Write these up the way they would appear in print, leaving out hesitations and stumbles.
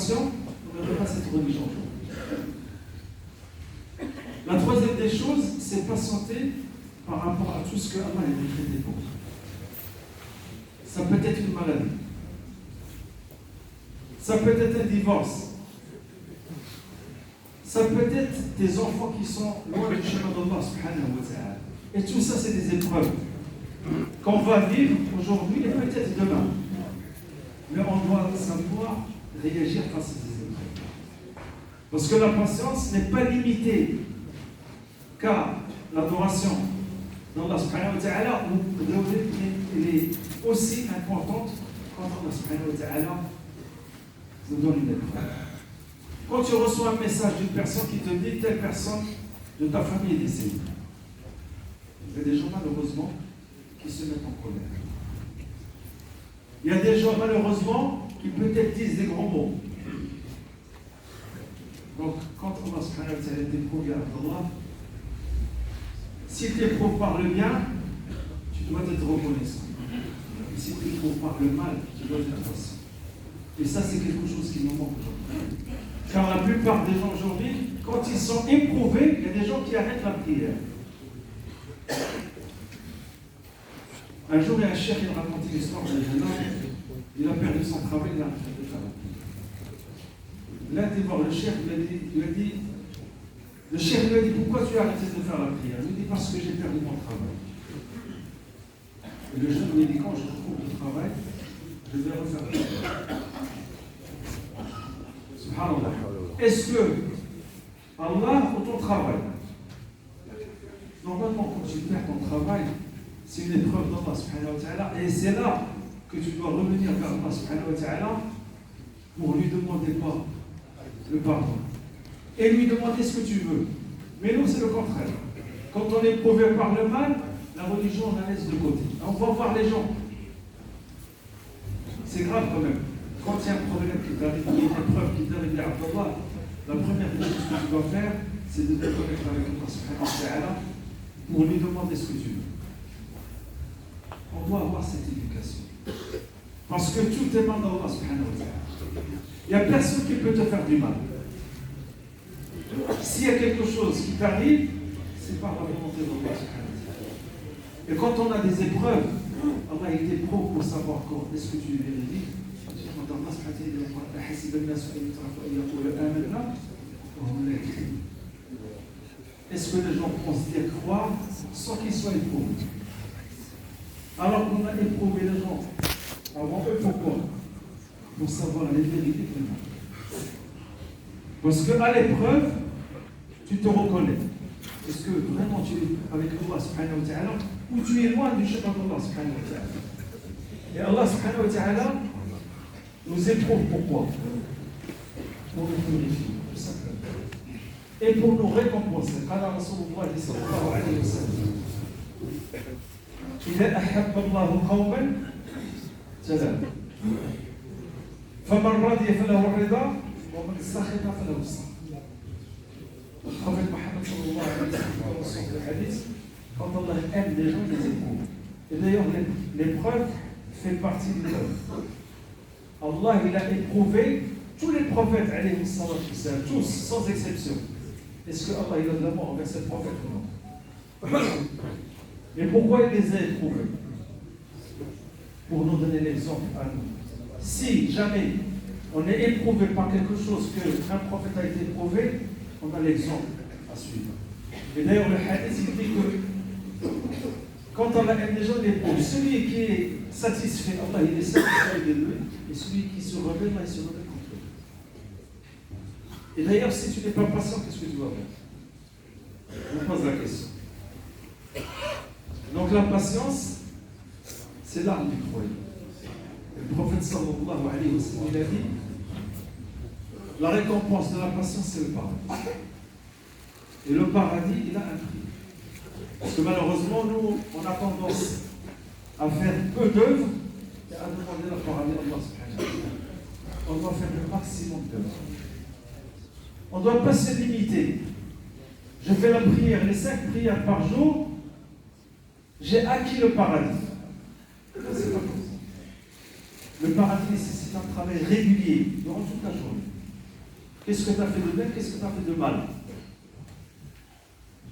patients, on n'aurait pas cette religion aujourd'hui. La troisième des choses, c'est patienter par rapport à tout ce que Allah a décrété pour nous. Ça peut être une maladie. Ça peut être un divorce. Ça peut être des enfants qui sont loin du chemin d'Allah subhanahu wa ta'ala. Et tout ça, c'est des épreuves qu'on va vivre aujourd'hui et peut-être demain. Mais on doit savoir réagir face à ces épreuves. Parce que la patience n'est pas limitée qu'à l'adoration d'Allah subhanahu wa ta'ala, où elle est aussi importante quand Allah subhanahu wa ta'ala nous donne une épreuve. Quand tu reçois un message d'une personne qui te dit telle personne de ta famille est décédée, il y a des gens malheureusement qui se mettent en colère. Il y a des gens malheureusement qui peut-être disent des grands mots. Donc quand Allah subhanahu wa ta'ala t'éprouve, ya Allah, s'il t'éprouve par le bien, tu dois être reconnaissant. Et s'il t'éprouve par le mal, tu dois être patient. Et ça, c'est quelque chose qui nous manque aujourd'hui. Car la plupart des gens aujourd'hui, quand ils sont éprouvés, il y a des gens qui arrêtent la prière. Un jour, il y a un chef qui racontait l'histoire d'un jeune homme. Il a perdu son travail, il a arrêté de faire la prière. Il a été voir le chef, le chef lui a dit, pourquoi tu as arrêté de faire la prière? Il lui dit, parce que j'ai perdu mon travail. Et le jeune lui dit, quand je retrouve le travail, je vais refaire la prière. Subhanallah. Est-ce que Allah ou ton travail? Normalement, quand tu perds ton travail, c'est une épreuve d'Allah subhanahu wa ta'ala, et c'est là que tu dois revenir vers Allah subhanahu wa ta'ala pour lui demander quoi? Le pardon. Et lui demander ce que tu veux. Mais nous, c'est le contraire. Quand on est éprouvé par le mal, la religion, on la laisse de côté. On va voir les gens. C'est grave quand même. Quand il y a un problème qui t'arrive, une épreuve qui t'arrive à Allah, la première des choses que tu dois faire, c'est de te connecter avec Allah subhanahu wa ta'ala pour lui demander ce que tu veux. On doit avoir cette éducation. Parce que tout dépend d'Allah subhanahu wa ta'ala. Il n'y a personne qui peut te faire du mal. S'il y a quelque chose qui t'arrive, c'est par la volonté d'Allah subhanahu wa ta'ala. Et quand on a des épreuves, Allah il t'éprouve pour savoir est-ce que tu es véridique. Quand Allah subhanahu wa ta'ala est-ce que les gens pensent dire croire sans qu'ils soient éprouvés? Alors qu'on a éprouvé les gens avant eux, pourquoi? Pour savoir les vérités de nous. Parce qu'à l'épreuve, tu te reconnais. Est-ce que vraiment tu es avec Allah subhanahu wa ta'ala ou tu es loin du chemin d'Allah subhanahu wa ta'ala? Et Allah subhanahu wa ta'ala nous éprouve pourquoi? Pour nous purifier, tout simplement. Et pour nous récompenser. Qala Rasulullah sallallahu alayhi wa sallam. إذا أحب الله قوما سلام فمن رضي فله الرضا ومن سخط فله السخط. Le prophète Mohammed sallallahu alayhi wa sallam dans le hadith, quand Allah aime les gens, il les éprouve. Et d'ailleurs, l'épreuve fait partie de l'épreuve. Allah il a éprouvé tous les prophètes, alayhi sallam, tous, sans exception. Est-ce que Allah il a de l'amour envers ces prophètes ou non? Mais pourquoi il les a éprouvés? Pour nous donner l'exemple à nous. Si jamais on est éprouvé par quelque chose qu'un prophète a été éprouvé, on a l'exemple à suivre. Et d'ailleurs, le hadith il dit que quand Allah aime les gens, il éprouve. Celui qui est satisfait, Allah il est satisfait de lui, et celui qui se rebelle, il se rebelle contre lui. Et d'ailleurs, si tu n'es pas patient, qu'est-ce que tu vas faire? Je vous pose la question. Donc la patience, c'est l'arme du croyant. Le prophète sallallahu alayhi wa sallam, il a dit, la récompense de la patience, c'est le paradis. Et le paradis, il a un prix. Parce que malheureusement, nous, on a tendance à faire peu d'œuvres et à demander le paradis à Allah subhanahu wa ta'ala. On doit faire le maximum d'œuvres. On ne doit pas se limiter. Je fais la prière, les 5 prières par jour, j'ai acquis le paradis. C'est pas comme ça. Le paradis nécessite un travail régulier durant toute la journée. Qu'est-ce que tu as fait de bien, qu'est-ce que tu as fait de mal?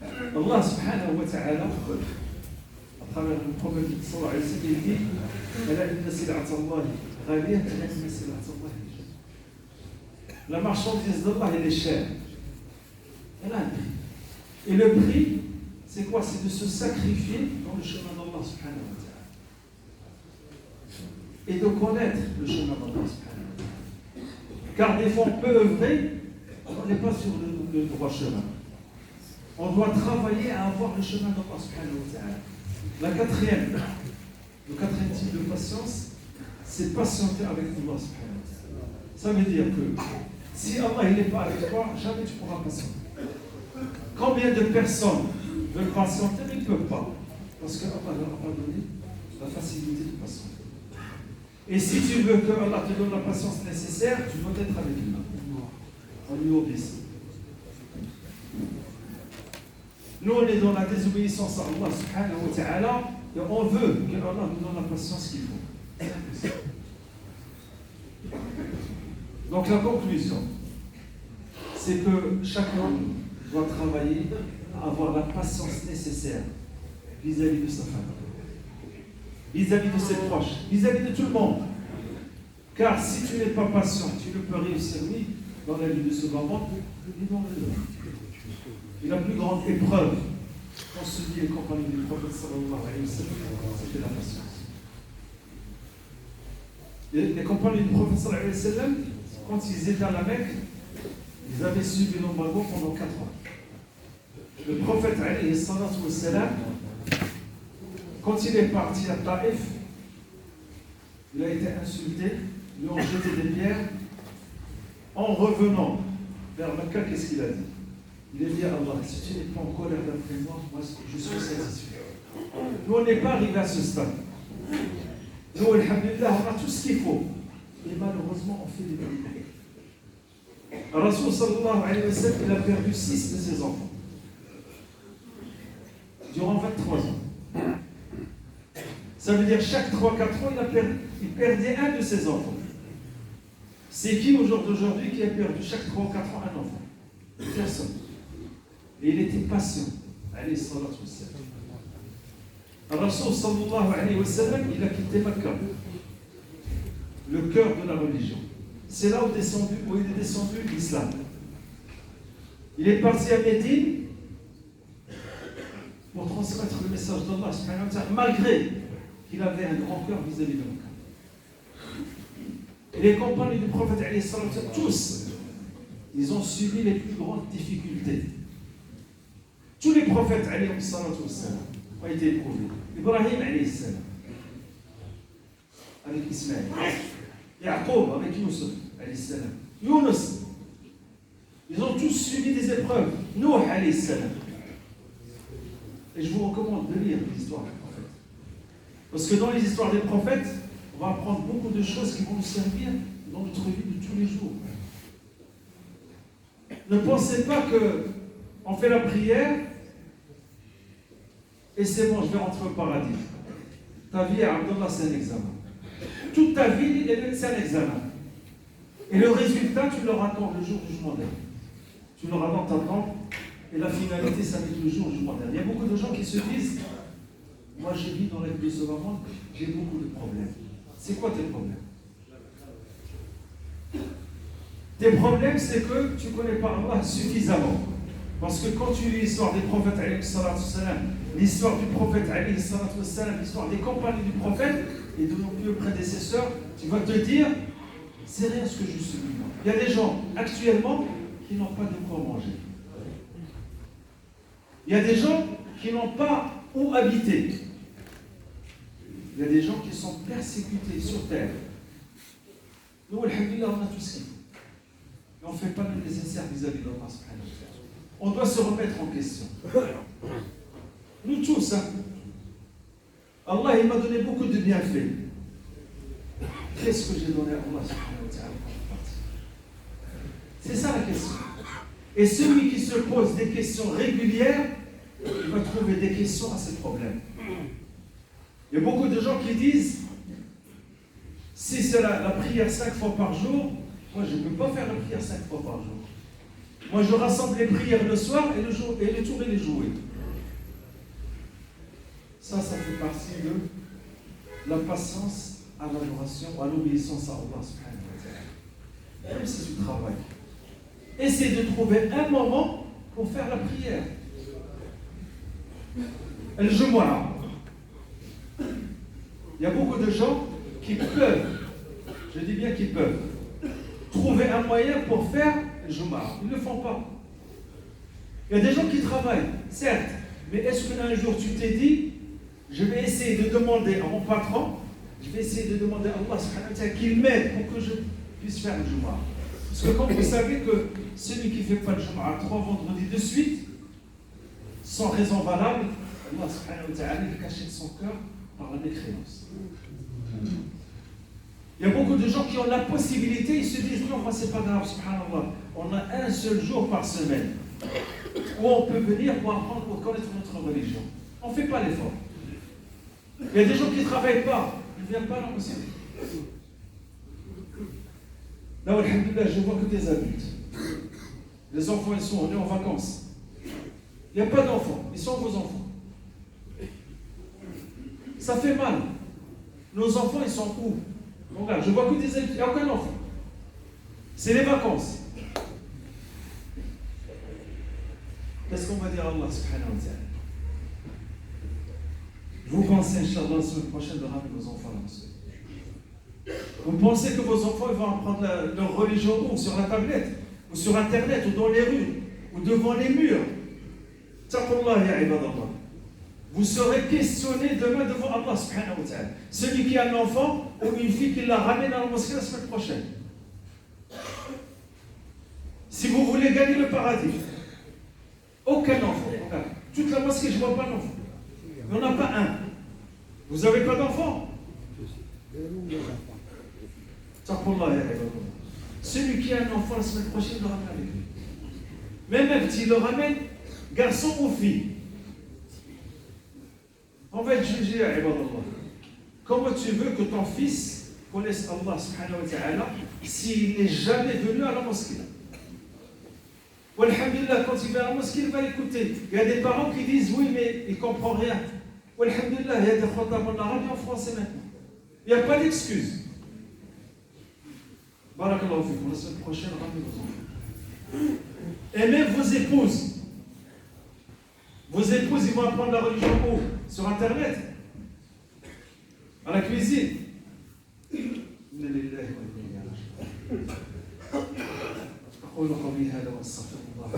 Allah subhanahu wa ta'ala, à travers le prophète sallallahu alayhi wa sallam, il dit ألا إن سلعة الله غالية ألا إن سلعة الله غالية. La marchandise d'Allah, elle est chère. Elle a un prix. Et le prix, c'est quoi? C'est de se sacrifier dans le chemin d'Allah subhanahu wa ta'ala. Et de connaître le chemin d'Allah subhanahu wa ta'ala. Car des fois, on peut œuvrer, on n'est pas sur le droit chemin. On doit travailler à avoir le chemin d'Allah subhanahu wa ta'ala. Le quatrième type de patience, c'est patienter avec Allah subhanahu wa ta'ala. Ça veut dire que si Allah n'est pas avec toi, jamais tu pourras patienter. Combien de personnes veulent patienter, mais ils ne peuvent pas. Parce que Allah leur a pas donné la facilité de patienter. Et si tu veux que Allah te donne la patience nécessaire, tu dois être avec lui. En lui obéissant. Nous, on est dans la désobéissance à Allah subhanahu wa ta'ala et on veut que Allah nous donne la patience qu'il faut. Donc la conclusion, c'est que chacun doit travailler à avoir la patience nécessaire vis-à-vis de sa famille, vis-à-vis de ses proches, vis-à-vis de tout le monde. Car si tu n'es pas patient, tu ne peux réussir ni dans la vie de ce monde, ni dans le monde. Et la plus grande épreuve qu'on se dit les compagnons du prophète sallallahu alayhi wa sallam, c'était la patience. Et les compagnons du prophète sallallahu alayhi wa sallam, quand ils étaient à la Mecque, ils avaient suivi l'embargo pendant 4 ans. Le prophète alayhi salatu wa sallam, quand il est parti à Taïf, il a été insulté, ils lui ont jeté des pierres. En revenant vers Mecca, qu'est-ce qu'il a dit? Il a dit à Allah, si tu n'es pas en colère d'après moi, moi je suis satisfait. Nous, on n'est pas arrivé à ce stade. Nous, alhamdulillah, on a tout ce qu'il faut. Et malheureusement, on fait des bêtises. Rasoul sallallahu alayhi wa sallam, il a perdu 6 de ses enfants. Durant 23 ans. Ça veut dire chaque 3-4 ans, il perdait un de ses enfants. C'est qui au jour d'aujourd'hui qui a perdu chaque 3 ou 4 ans un enfant? Personne. Et il était patient. Alayhi salatu wa sallam. Rasoul sallallahu alayhi wa sallam, il a quitté Mecca, le cœur de la religion. C'est là où il est descendu l'islam. Il est parti à Médine pour transmettre le message d'Allah subhanahu wa ta'ala, malgré qu'il avait un grand cœur vis-à-vis de Mecca. Et les compagnons du prophète alayhi salatu wa sallam, tous, ils ont subi les plus grandes difficultés. Tous les prophètes alayhi salatu wa sallam ont été éprouvés. Ibrahim alayhi salam, avec Ismaël. Yaqub avec Youssef alayhi salam. Yunus. Ils ont tous subi des épreuves. Nuh alayhi salam. Et je vous recommande de lire l'histoire des prophètes. Parce que dans les histoires des prophètes, on va apprendre beaucoup de choses qui vont nous servir dans notre vie de tous les jours. Ne pensez pas que on fait la prière et c'est bon, je vais rentrer au paradis. Ta vie, Abdallah, c'est un examen. Toute ta vie, c'est un examen. Et le résultat, tu l'auras quand? Le jour du jugement dernier. Tu l'auras dans ta tombe. Et la finalité, ça va être le jour du jugement dernier. Il y a beaucoup de gens qui se disent, moi je vis dans la vie de ce monde, j'ai beaucoup de problèmes. C'est quoi tes problèmes? Tes problèmes, c'est que tu ne connais pas Allah suffisamment. Parce que quand tu lis l'histoire des prophètes, l'histoire du prophète, l'histoire des compagnons du prophète et de nos plus prédécesseurs, tu vas te dire, c'est rien ce que je suis. Il y a des gens actuellement qui n'ont pas de quoi manger. Il y a des gens qui n'ont pas où habiter. Il y a des gens qui sont persécutés sur terre. Nous, alhamdulillah, on a tout ce qu'il faut. Mais on ne fait pas le nécessaire vis-à-vis d'Allah subhanahu wa ta'ala. On doit se remettre en question. Nous tous, hein. Allah, il m'a donné beaucoup de bienfaits. Qu'est-ce que j'ai donné à Allah subhanahu wa ta'ala? C'est ça la question. Et celui qui se pose des questions régulières, il va trouver des questions à ses problèmes. Il y a beaucoup de gens qui disent, si c'est la prière 5 fois par jour, Moi, je ne peux pas faire la prière 5 fois par jour. Moi, je rassemble les prières le soir et le tour et les jouets. Ça fait partie de la patience à l'adoration, à l'obéissance à Allah subhanahu wa ta'ala. Même si tu travailles, essaie de trouver un moment pour faire la prière. Le Jumu'ah. Il y a beaucoup de gens qui peuvent, je dis bien qu'ils peuvent, trouver un moyen pour faire le Jumu'ah. Ils ne le font pas. Il y a des gens qui travaillent, certes, mais est-ce qu'un jour tu t'es dit, je vais essayer de demander à mon patron, je vais essayer de demander à Allah subhanahu wa ta'ala qu'il m'aide pour que je puisse faire le Jumu'ah. Parce que comme vous savez que celui qui ne fait pas le Jumu'ah 3 vendredis de suite, sans raison valable, Allah subhanahu wa ta'ala il cachait son cœur par la mécréance. Il y a beaucoup de gens qui ont la possibilité, ils se disent non, moi c'est pas grave, subhanallah, on a un seul jour par semaine où on peut venir pour apprendre, pour connaître notre religion. On ne fait pas l'effort. Il y a des gens qui ne travaillent pas, ils ne viennent pas dans le ciel. Là, alhamdoulilah, je vois que des adultes. Les enfants, ils sont venus en vacances. Il n'y a pas d'enfants, ils sont vos enfants. Ça fait mal. Nos enfants, ils sont où? Regarde, je vois que des adultes, il n'y a aucun enfant. C'est les vacances. Qu'est-ce qu'on va dire à Allah subhanahu wa ta'ala? Vous pensez, Inch'Allah, la semaine prochaine, de ramener vos enfants à la mosquée. Vous pensez que vos enfants ils vont apprendre leur religion où? Sur la tablette, ou sur Internet, ou dans les rues, ou devant les murs. Taqullah ya ibadallah. Vous serez questionné demain devant Allah subhanahu wa ta'ala. Celui qui a un enfant ou une fille qui la ramène à la mosquée la semaine prochaine. Si vous voulez gagner le paradis, aucun enfant. Regarde, toute la mosquée, je ne vois pas d'enfant. Il n'y en a pas un. Vous n'avez pas d'enfant? Celui qui a un enfant la semaine prochaine le ramène avec lui. Même s'il le ramène, garçon ou fille. On va être jugé à Ibadallah. Comment tu veux que ton fils connaisse Allah subhanahu wa ta'ala s'il n'est jamais venu à la mosquée? Alhamdulillah, quand il va à la mosquée, il va écouter. Il y a des parents qui disent oui, mais il ne comprend rien. Alhamdulillah, il y a des khatam en arabe et en français maintenant. Il n'y a pas d'excuse. Barakallahu fikum, la semaine prochaine, ramenez vos enfants. Et même vos épouses. Vos épouses, ils vont apprendre la religion où? Sur Internet? À la cuisine? أقول قولي هذا وأستغفر الله